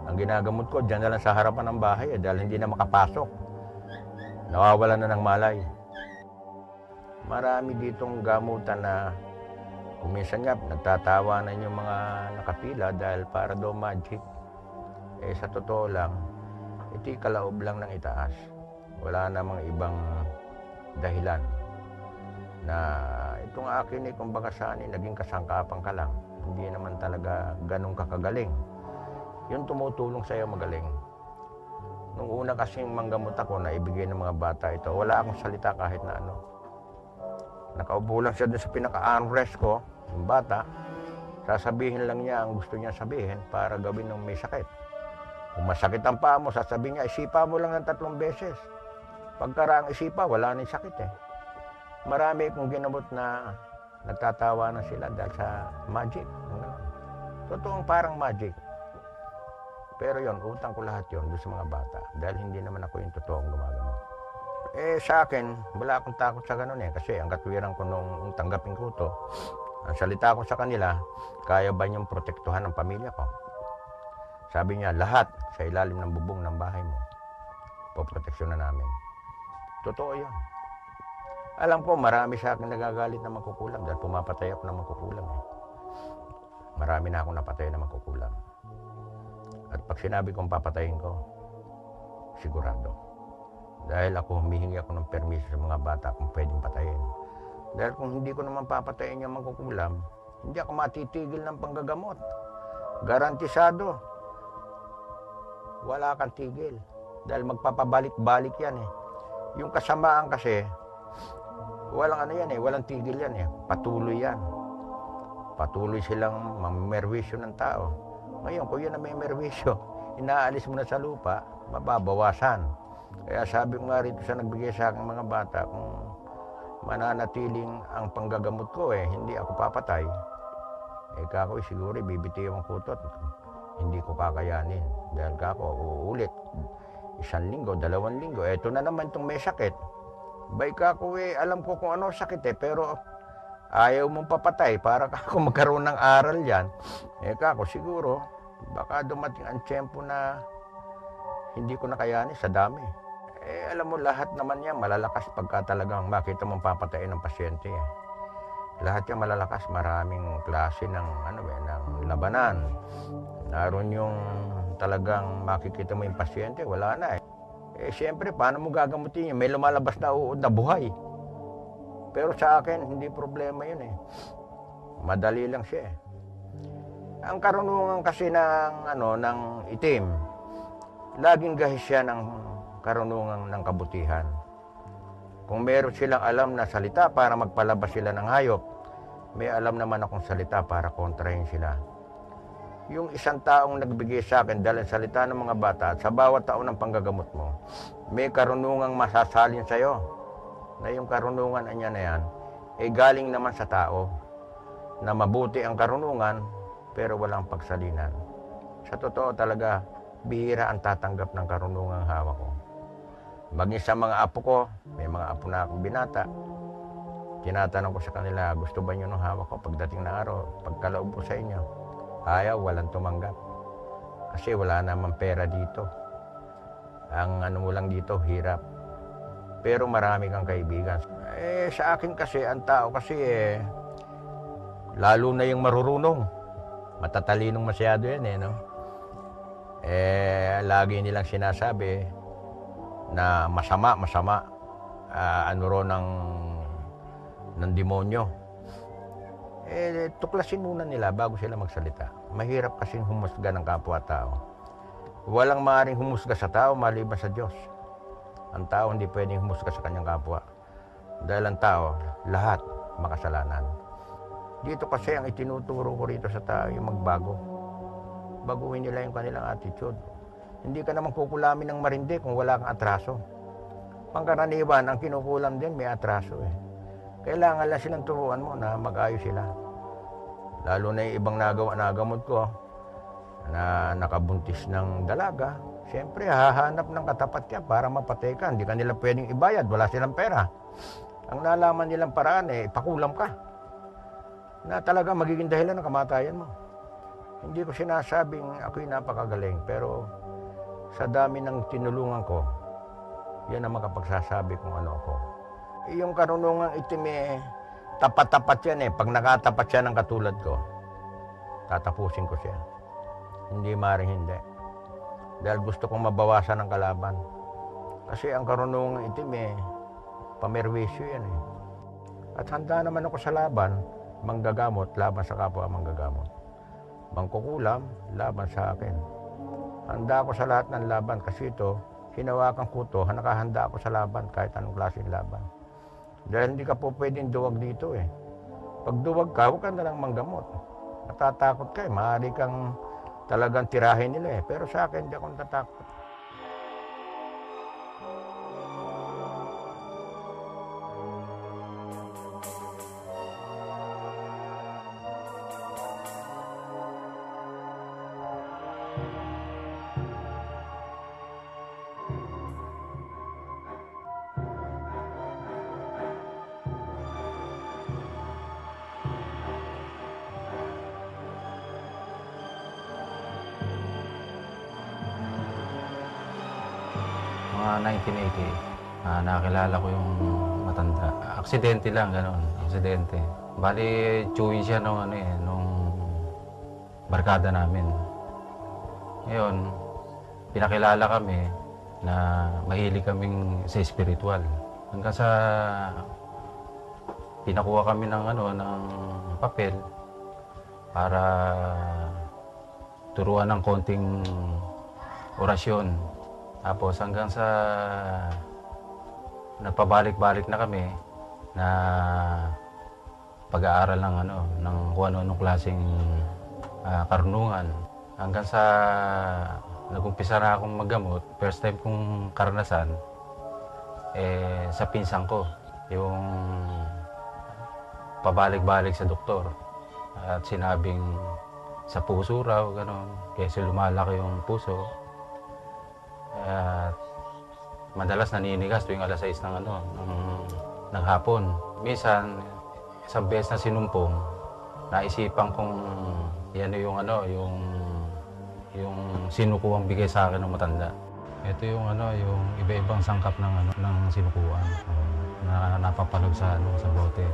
ang ginagamot ko, diyan na lang sa harapan ng bahay dahil hindi na makapasok. Nawawala na ng malay. Marami ditong gamutan na kung minsan nga, nagtatawanan yung mga nakapila dahil para daw magic. Sa totoo lang, ito'y kalaob lang ng itaas. Wala namang ibang dahilan na itong akin kumbaga saan naging kasangkapan ka lang. Hindi naman talaga ganun kakagaling. Yung tumutulong sa'yo magaling. Nung una kasing manggamot ako na ibigay ng mga bata ito, wala akong salita kahit na ano. Nakaupo lang siya doon sa pinaka-armrest ko, yung bata, sasabihin lang niya ang gusto niya sabihin para gawin ng may sakit. Kung masakit ang paa mo, sasabihin niya, isipa mo lang ng 3 beses. Pagkaraang isipa, wala na yung sakit Marami kong ginamot na nagtatawa na sila dahil sa magic. Totoong parang magic. Pero yon, utang ko lahat yon doon sa mga bata dahil hindi naman ako yung totoong gumagamot. Sa akin, wala akong takot sa ganun kasi ang katwiran ko nung tanggapin ko to, ang salita ko sa kanila, kaya ba niyong protektuhan ang pamilya ko? Sabi niya, lahat sa ilalim ng bubong ng bahay mo, poproteksyonan namin. Totoo yan. Alam ko, marami sa akin nagagalit na magkukulam dahil pumapatay ako ng magkukulam Marami na akong napatay na magkukulam. At pag sinabi kong papatayin ko, sigurado. Dahil ako, humihingi ako ng permiso sa mga bata kung pwedeng patayin. Dahil kung hindi ko naman papatayin yung magkukulam, hindi ako matitigil ng panggagamot. Garantisado. Wala kang tigil. Dahil magpapabalik-balik yan Yung kasamaan kasi, walang walang tigil yan Patuloy yan. Patuloy silang mamerwisyo ng tao. Ngayon, kung yan na may merwisyo, inaalis mo na sa lupa, mababawasan. Kaya sabi ko nga rito sa nagbigay sa akin mga bata, kung mananatiling ang panggagamot ko hindi ako papatay, kako siguro bibitiwan ko ito at hindi ko kakayanin. Dahil kako, uulit. 1 linggo, 2 linggo, eto na naman itong may sakit. Bay kako alam ko kung ano sakit pero ayaw mong papatay para kako magkaroon ng aral yan. Kako siguro, baka dumating ang tiyempo na hindi ko nakayanin sa dami. Alam mo, lahat naman yan malalakas pagka talagang makita mong papatayin ng pasyente. Lahat yan malalakas, maraming klase ng, ng labanan. Naroon yung talagang makikita mo yung pasyente, wala na siyempre, paano mo gagamutin yun? May lumalabas na uod na buhay. Pero sa akin, hindi problema yun Madali lang siya Ang karunungan kasi ng itim, laging gahis siya ng karunungan ng kabutihan. Kung meron silang alam na salita para magpalabas sila ng hayop, may alam naman akong salita para kontrahin sila. Yung isang taong nagbigay sa akin dahil salita ng mga bata at sa bawat taon ng panggagamot mo, may karunungang masasalin sa'yo. Na yung karunungan niya na yan, galing naman sa tao. Na mabuti ang karunungan, pero walang pagsalinan. Sa totoo talaga, bihira ang tatanggap ng karunungang hawak ko. Maging sa mga apo ko, may mga apo na akong binata. Tinatanong ko sa kanila, gusto ba nyo ng hawak ko pagdating na araw, pagkaloob ko sa inyo? Ayaw, walang tumanggap. Kasi wala namang pera dito. Ang mo lang dito, hirap. Pero marami kang kaibigan. Sa akin kasi, ang tao kasi lalo na yung marurunong. Matatalinong masyado yan lagi nilang sinasabi na masama. Ng demonyo. Tuklasin muna nila bago sila magsalita. Mahirap kasing humusga ng kapwa-tao. Walang maaaring humusga sa tao maliban sa Diyos. Ang tao hindi pwedeng humusga sa kanyang kapwa. Dahil ang tao, lahat makasalanan. Dito kasi ang itinuturo ko rito sa tao yung magbago. Baguhin nila yung kanilang attitude. Hindi ka naman kukulamin ng marindi kung wala kang atraso. Pangkaraniwan, ang kinukulam din may atraso Kailangan lang silang turuan mo na mag-ayos sila. Lalo na yung ibang nagamot ko na nakabuntis ng dalaga. Siyempre, hahanap ng katapat ka para mapatay ka. Hindi ka nila pwedeng ibayad, wala silang pera. Ang nalaman nilang paraan ipakulam ka. Na talaga magiging dahilan ng kamatayan mo. Hindi ko sinasabing ako'y napakagaling, pero sa dami ng tinulungan ko, yan ang makapagsasabi kung ano ako. Yung karunungang itim tapat-tapat yan Pag nakatapat siya ng katulad ko, tatapusin ko siya. Hindi maaaring hindi. Dahil gusto kong mabawasan ng kalaban. Kasi ang karunungang itim pamerwisyo yan At handa naman ako sa laban, manggagamot, laban sa kapwa manggagamot. Mangkukulam, laban sa akin. Handa ako sa lahat ng laban kasi ito, hinawakan ko ito, nakahanda ako sa laban kahit anong klaseng laban. Dahil hindi ka po pwedeng duwag dito Pag duwag ka, huwag ka na lang manggamot. Natatakot ka maaari kang talagang tirahin nila Pero sa akin, hindi ako natatakot. Mga 1980, nakilala ko yung matanda. Aksidente lang, gano'n. Aksidente. Bali, chewin siya nung barkada namin. Ngayon, pinakilala kami na mahilig kaming sa spiritual. Hanggang sa pinakuha kami ng papel para turuan ng konting orasyon. Tapos hanggang sa napabalik-balik na kami na pag-aaral ng kung ano-anong klaseng karunungan. Hanggang sa nag-umpisa na akong maggamot, first time kong karanasan, sa pinsang ko, yung pabalik-balik sa doktor. At sinabing sa puso raw, gano'n, kasi lumalaki yung puso. At madalas naninigas tuwing alas 6 ng hapon. Minsan, isang beses na sinumpong, naisipan kong yan yung sinukuhang bigay sa akin ng matanda. Ito yung yung iba-ibang sangkap ng ng sinukuan na napapalog sa bote.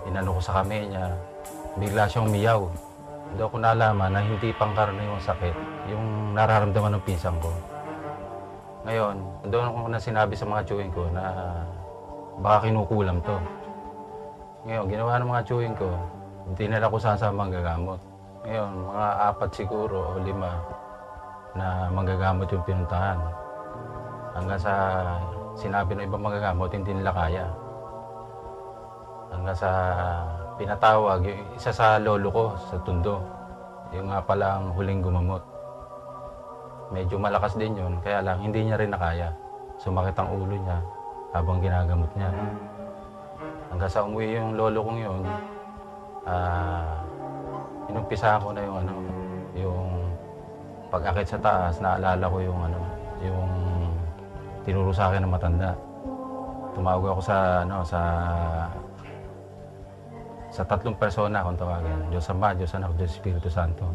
Inano ko sa kamay niya, bigla siyang umiyaw. Doon ko nalaman na hindi pangkaraniwang sakit yung nararamdaman ng pinsan ko. Ngayon, doon ko na sinabi sa mga tiyuhin ko na baka kinukulam to. Ngayon, ginawa ng mga tiyuhin ko, dinala ko saan sa manggagamot. Ngayon, mga 4 siguro o 5 na manggagamot yung pinuntahan. Hanggang sa sinabi ng ibang manggagamot, hindi nila kaya. Hanggang sa pinatawag yung isa sa lolo ko sa Tondo. Yung nga pala ang huling gumamot. Medyo malakas din yun, kaya lang hindi niya rin nakaya. Sumakit ang ulo niya habang ginagamot niya. Hanggang sa umuwi yung lolo kong yun, inumpisahan ko na yung pag-akit sa taas, naalala ko yung tinuro sa akin ng matanda. Tumawag ako sa 3 persona kung tawagin. Diyos Ama, Diyos Anak, Diyos Espiritu Santo.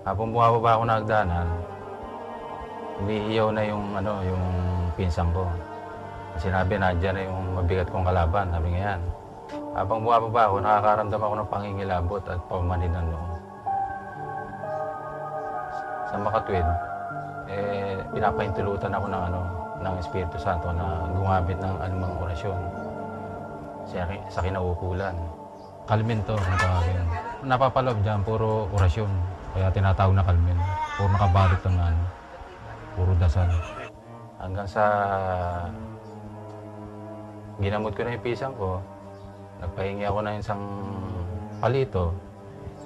Habang bumababa ako na hagdanan, umiiyaw na yung pinsan ko. Sinabi, nandiyan na yung mabigat kong kalaban. Sabi nga yan. Habang bumababa ako, nakakaramdam ako ng pangingilabot at pamanin ng noo. Sa makatwid, pinapahintulutan ako ng Espiritu Santo na gumamit ng anumang orasyon sa kinauukulan. Kalmin to, natawagin. Napapaloob dyan, puro orasyon. Kaya tinatawag na kalmin. Puro nakabalot ng puro dasal. Hanggang sa ginamot ko na yung pisang ko, nagpahingi ako ng isang palito,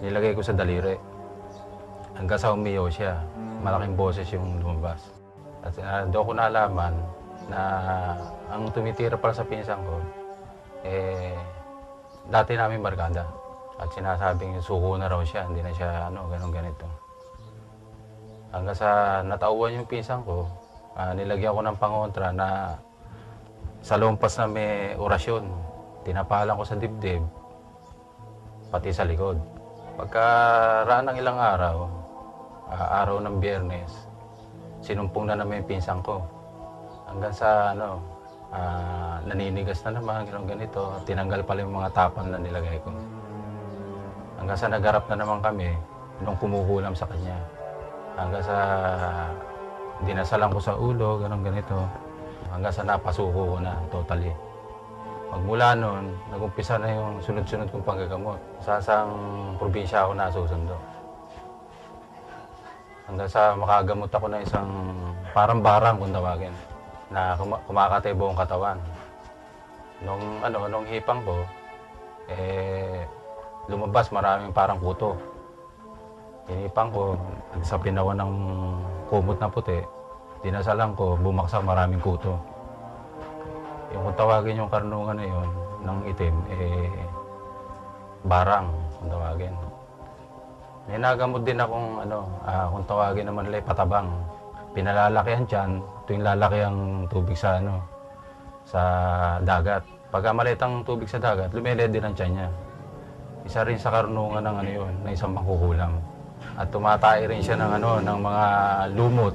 nilagay ko sa daliri. Hanggang sa umiyaw siya, malaking boses yung lumabas. At doon ko nalaman na ang tumitira pala sa pinsan ko, dati namin barkada. At sinasabing suko na raw siya, hindi na siya ganun ganito. Hanggang sa natauhan yung pinsan ko, nilagyan ko ng pangontra na sa lompas na may orasyon. Tinapalan ko sa dibdib, pati sa likod. Pagkaraan ng ilang araw, araw ng Biyernes, sinumpong na naman yung pinsan ko. Hanggang sa naninigas na naman, ganito. Tinanggal pala yung mga tapan na nilagay ko. Hanggang sa nagharap na naman kami nung kumukulam sa kanya. Hanggang sa dinasalan ko sa ulo, ganito. Hanggang sa napasuko ko na totally. Magmula noon, nag-umpisa na yung sunod-sunod kong panggagamot. Sa isang probinsya ako nasusundo. Hanggang sa makagamot ako na isang parang barang kung tawagin, na kumakatay buong katawan. Nung hipang ko, lumabas maraming parang kuto. Hinipang ko, sa pinawan ng kumot na puti, dinasalan ko, bumaksak maraming kuto. Yung kung tawagin yung karnungan na yun, ng itim, barang, kung tawagin. May nagamot din akong, kung tawagin naman nila, patabang. Pinalalaki ang tiyan, tuwing lalaki ang tubig sa dagat. Pagka maliit ang tubig sa dagat, lumilid din ang tiyan niya. Isa rin sa karnungan ng ng isang mangkukulam. At tumatay rin siya ng mga lumot,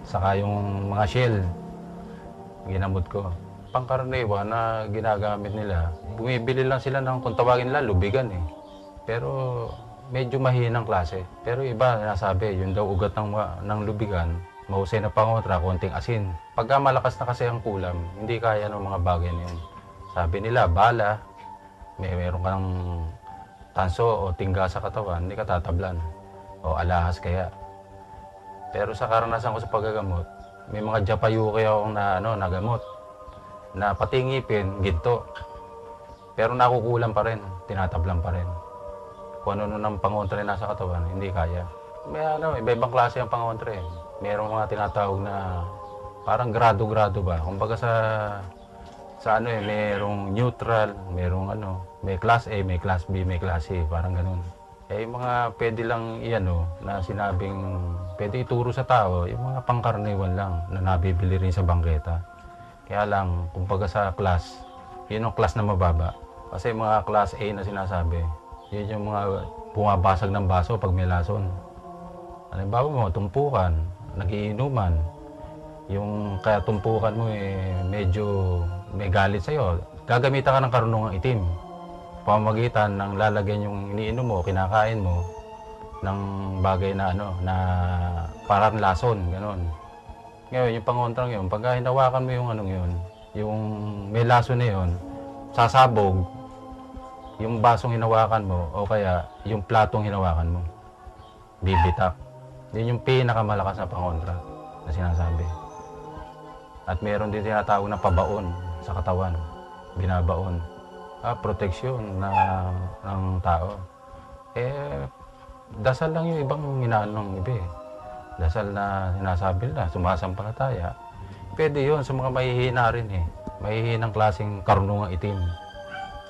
saka yung mga shell, ginamot ko. Pangkaraniwan na ginagamit nila, bumibili lang sila ng, kung tawagin nila, lubigan eh. Pero medyo mahinang klase. Pero iba, nasabi, yun daw ugat ng lubigan, mahusay na pangontra, konting asin. Pagka malakas na kasi ang kulam, hindi kaya ng mga bagay na yun. Sabi nila, bala, meron kang tanso o tingga sa katawan, hindi ka tatablan. O alahas kaya. Pero sa karanasan ko sa paggagamot, may mga japayuki akong nagamot. Na pati ngipin, ginto. Pero nakukulam pa rin, tinatablan pa rin. Kung ano ng pangontra na nasa katawan, hindi kaya. May iba-ibang klase ang pangontra eh. Merong mga tinatawag na parang grado-grado ba. Kumbaga sa merong neutral, merong may class A, may class B, may class C, parang ganun. Yung mga pwede lang na sinabing pwede ituro sa tao, yung mga pangkaraniwan lang na nabibili rin sa bangketa. Kaya lang, kumbaga sa class, yun yung class na mababa. Kasi mga class A na sinasabi, yun yung mga bumabasag ng baso pag may lason. Halimbawa mo, tumpukan, nagiinuman, yung kaya tumpukan mo medyo may galit sa'yo, gagamitan ka ng karunungang itim. Pamamagitan ng lalagyan yung iniinom mo, kinakain mo, ng bagay na na parang lason, gano'n. Ngayon, yung pangontrang yun, pagka hinawakan mo yung yun, yung may lason na yun, sasabog yung basong hinawakan mo o kaya yung platong hinawakan mo. Bibitak. Yun yung pinakamalakas na pangontra na sinasabi. At meron din tinatawag na pabaon sa katawan. Binabaon. Proteksyon ng tao. Dasal lang yung ibang inaano ng iba. Dasal na sinasabi nila, sumasampalataya. Pwede yun sa mga mahihina rin Mahihinang klaseng karunungang itim.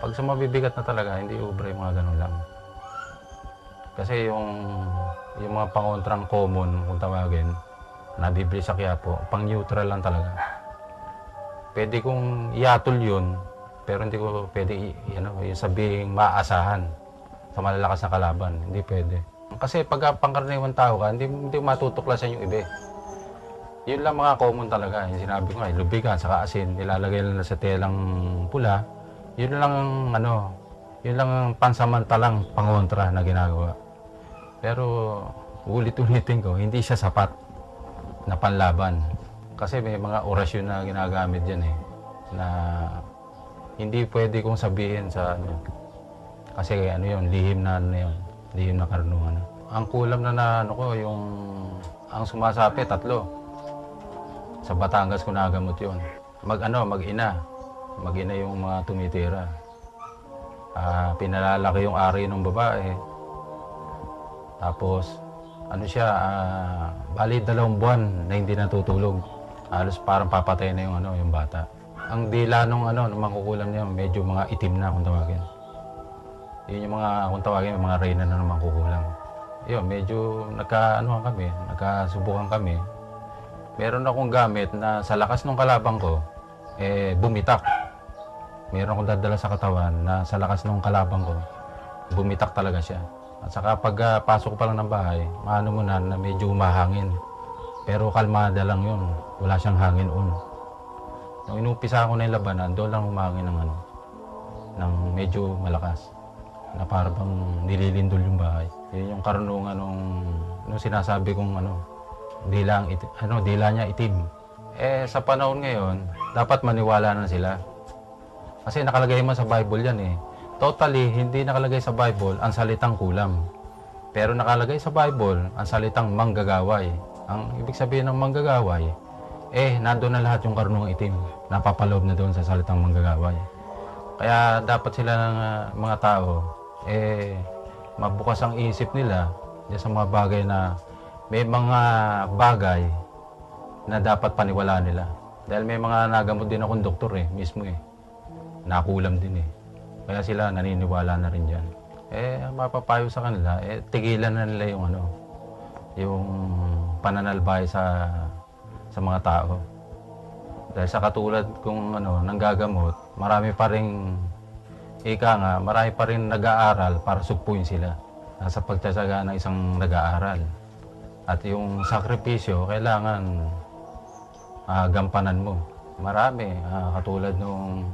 Pag sa mabibigat na talaga, hindi ubra yung mga ganun lang. Kasi yung mga pangontrang common, kung tawagin, nabibili sa Quiapo, pang neutral lang talaga. Pwede kong iatol yun, pero hindi ko pwede yung sabihing maaasahan sa malalakas na kalaban. Hindi pwede. Kasi pag pangkaraniwang tao ka, hindi matutuklasan yung iba. Yun lang mga common talaga. Yung sinabi ko nga, lubigan, saka asin, nilalagay lang sa telang pula. Yun lang ang pansamantalang pangontra na ginagawa. Pero ulit-ulitin ko, hindi siya sapat na panlaban. Kasi may mga orasyon na ginagamit dyan na hindi pwede kong sabihin sa kasi yun, lihim na lihim na karunungan. Ang kulam na ang sumasapi, 3. Sa Batangas ko nagamot yun. Mag-ina. Mag-ina yung mga tumitira. Pinalalaki yung ari ng babae. Tapos, bali 2 buwan na hindi natutulog. Halos parang papatay na yung bata. Ang dila nung mangkukulam niya, medyo mga itim na kung tawagin. Yun yung kung tawagin, mga reyna na mangkukulam. Yun, medyo nagkasubukan kami. Meron akong gamit na sa lakas ng kalabang ko, bumitak. Meron akong dadala sa katawan na sa lakas ng kalabang ko, bumitak talaga siya. At saka pag pasok pa lang ng bahay, maano mo na medyo umahangin. Pero kalmada lang yun. Wala siyang hangin Nung inumpisa ko na yung labanan, doon lang umahangin ng medyo malakas. Na parang bang nililindol yung bahay. Yun yung karunungan nung sinasabi kong dila niya itim. Sa panahon ngayon, dapat maniwala na sila. Kasi nakalagay man sa Bible yan Totally, hindi nakalagay sa Bible ang salitang kulam. Pero nakalagay sa Bible ang salitang manggagaway. Ang ibig sabihin ng manggagaway, nandun na lahat yung karunungang itim. Napapaloob na doon sa salitang manggagaway. Kaya dapat sila ng mga tao, mabukas ang isip nila sa mga bagay na may mga bagay na dapat paniwalaan nila. Dahil may mga nagamot din akong doktor mismo Nakulam din Kaya sila naniniwala na rin dyan. Mapapayo sa kanila, tigilan na nila yung pananalbay sa mga tao. Dahil sa katulad kung nanggagamot, marami pa rin nag-aaral para sugpuin sila sa pagtyasaga ng isang nag-aaral. At yung sakripisyo, kailangan gampanan mo. Marami, katulad nung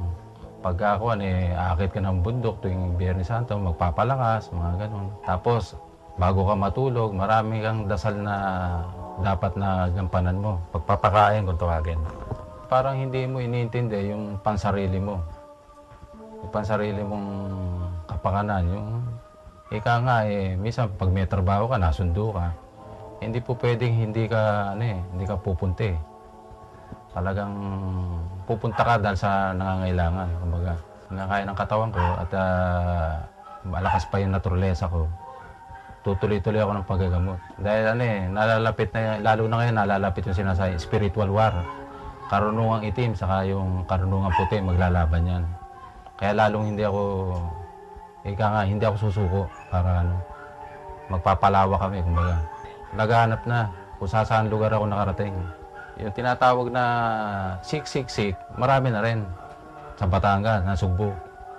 aakit ka ng bundok tuwing Biyernes Santo, magpapalakas, mga ganun. Tapos, bago ka matulog, marami kang dasal na dapat na gampanan mo. Pagpapakain kung tawagin. Parang hindi mo iniintindi yung pansarili mo. Yung pansarili mong kapakanan. Yung minsan pag may trabaho ka, nasundo ka. Hindi po pwedeng hindi ka pupunti. Talagang pupunta ka dahil sa nangangailangan. Kumbaga, nakakaya ng katawan ko at malakas pa yung naturalesa ko. Tutuloy-tuloy ako ng paggagamot. Dahil nalalapit na, lalo na ngayon nalalapit yung sinasabi, spiritual war. Karunungang itim, saka yung karunungang puti, maglalaban yan. Kaya lalong hindi ako susuko para magpapalawa kami, kumbaga. Naghahanap na kung saan lugar ako nakarating. Yung tinatawag na siksik-sik, marami na rin. Sa Batangas, na Sugbo.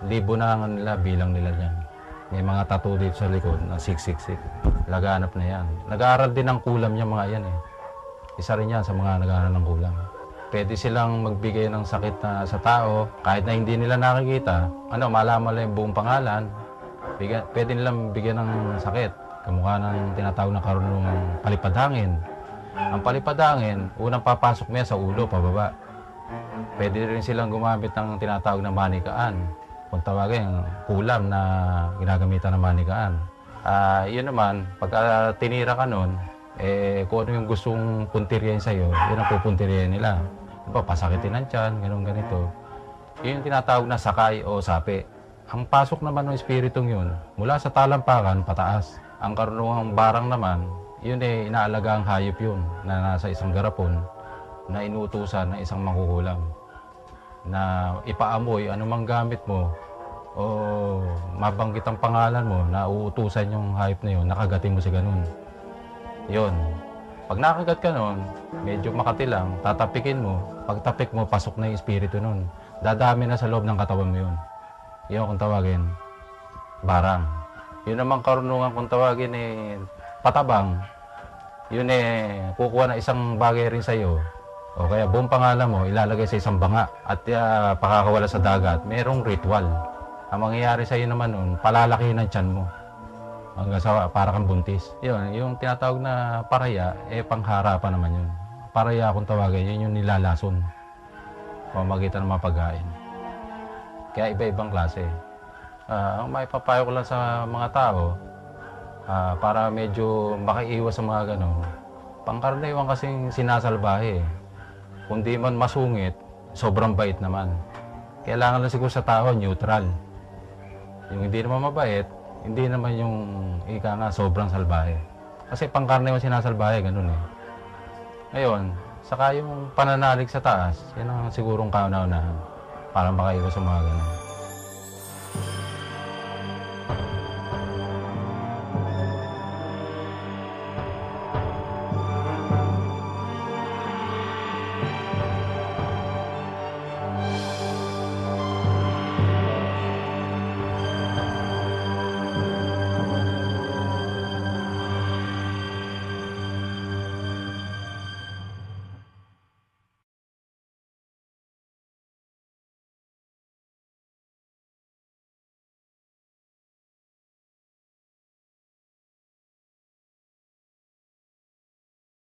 Libo na nila, bilang nila dyan. May mga tattoo dito sa likod na siksik-sik. Laganap na yan. Nag-aaral din ng kulam niya mga yan isa rin yan sa mga nag-aaral ng kulang. Pwede silang magbigay ng sakit sa tao, kahit na hindi nila nakikita, malaman nila yung buong pangalan, pwede nilang bigyan ng sakit. Kamukha ng tinatawag na karunungang palipadhangin. Ang palipadhangin, unang papasok niya sa ulo, pababa. Pwede rin silang gumamit ng tinatawag na manikaan. Kung tawagin, kulam na ginagamitan ng manikaan. Yun naman, pagka tinira ka nun, kung ano yung gustong puntiryahin sa'yo, yun ang pupuntiryahin nila. Diba, pasakitin ng tiyan, ganito. Yun yung tinatawag na sakay o sapi. Ang pasok naman ng espiritong yun, mula sa talampakan, pataas. Ang karunungang barang naman, yun inaalagang hayop yun, na nasa isang garapon, na inuutusan ng isang mangkukulam. Na ipaamoy anumang gamit mo, o mabanggit ang pangalan mo, na uutusan yung hayop na yun, nakagatin mo si ganun. Yun. Pag nakagat ka nun, medyo makati lang, tatapikin mo. Pag tapik mo, pasok na yung espiritu nun. Dadami na sa loob ng katawan mo yun. Yun kung tawagin, barang. Yun namang karunungan kung tawagin patabang. Yun kukuha na isang bagay rin sa'yo. O kaya buong pangalan mo, ilalagay sa isang banga at pakakawala sa dagat. Merong ritual. Ang mangyayari sa'yo naman nun, palalakihin ang tiyan mo. Hanggang sa para kang buntis. Yun, yung tinatawag na paraya, pangharapan naman yun. Paraya kung tawagin, yun yung nilalason. Pamagitan ng mga pagkain. Kaya iba-ibang klase. Ang maipapayo ko lang sa mga tao, para medyo makaiwas sa mga ganon, pangkaraniwan kasing sinasalbahe. Kung di man masungit, sobrang bait naman. Kailangan lang siguro sa tao, neutral. Yung hindi naman mabait, hindi naman yung ika nga sobrang salbahe. Kasi pangkaraniwan sinasalbahe, ganun Ngayon, saka yung pananalig sa taas, yan ang sigurong kauna-unahan para makaiwas sa mga ganun.